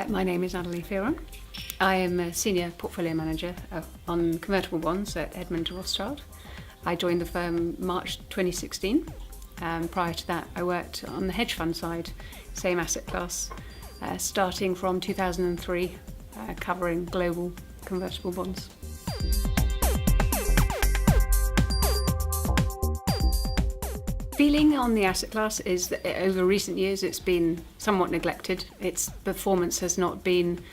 My name is Natalie Fearon. I am a Senior Portfolio Manager on Convertible bonds at Edmond Rothschild. I joined the firm March 2016. Prior to that, I worked on the hedge fund side, same asset class, starting from 2003, covering global convertible bonds. Feeling on the asset class is that over recent years it's been somewhat neglected. Its performance has been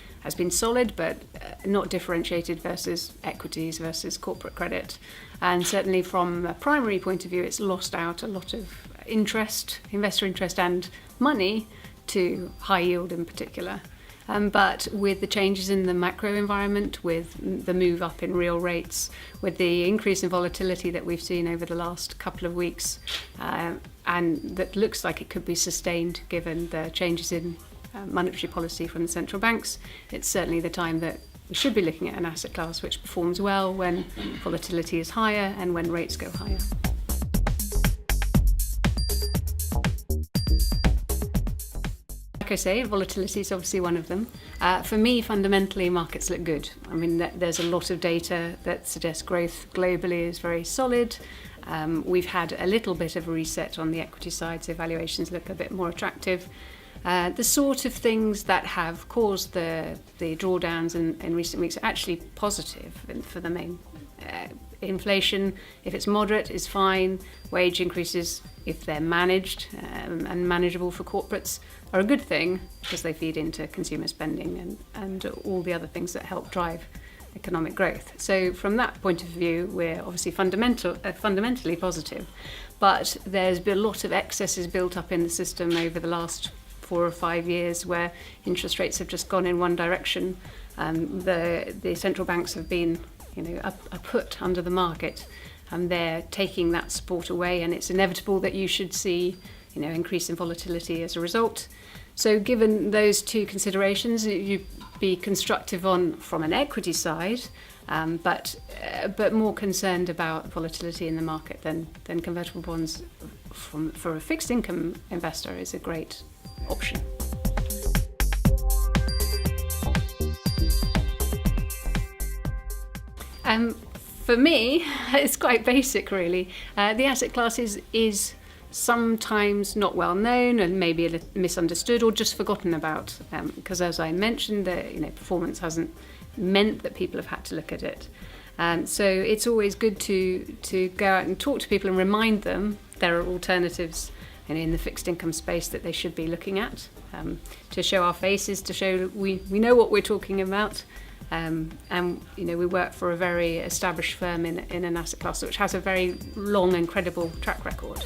solid, but not differentiated versus equities versus corporate credit. And certainly from a primary point of view, it's lost out a lot of interest, investor interest and money to high yield in particular. But with the changes in the macro environment, with the move up in real rates, with the increase in volatility that we've seen over the last couple of weeks, and that looks like it could be sustained given the changes in monetary policy from the central banks, it's certainly the time that we should be looking at an asset class which performs well when volatility is higher and when rates go higher. Like I say, volatility is obviously one of them. For me, fundamentally, markets look good. I mean, there's a lot of data that suggests growth globally is very solid. We've had a little bit of a reset on the equity side, so valuations look a bit more attractive. The sort of things that have caused the drawdowns in recent weeks are actually positive for the main. Inflation, if it's moderate, is fine. Wage increases, if they're managed and manageable for corporates, are a good thing because they feed into consumer spending and all the other things that help drive economic growth. So from that point of view, we're obviously fundamentally positive. But there's been a lot of excesses built up in the system over the last 4 or 5 years where interest rates have just gone in one direction. The central banks have been a put under the market, and they're taking that support away, and it's inevitable that you should see increase in volatility as a result. So given those two considerations, you'd be constructive from an equity side, but more concerned about volatility in the market than convertible bonds for a fixed income investor is a great option. For me, it's quite basic really. The asset class is sometimes not well known and maybe a little misunderstood or just forgotten about, because as I mentioned, the performance hasn't meant that people have had to look at it. So it's always good to go out and talk to people and remind them there are alternatives in the fixed income space that they should be looking at, to show our faces, to show we know what we're talking about. And we work for a very established firm in an asset class which has a very long and credible track record.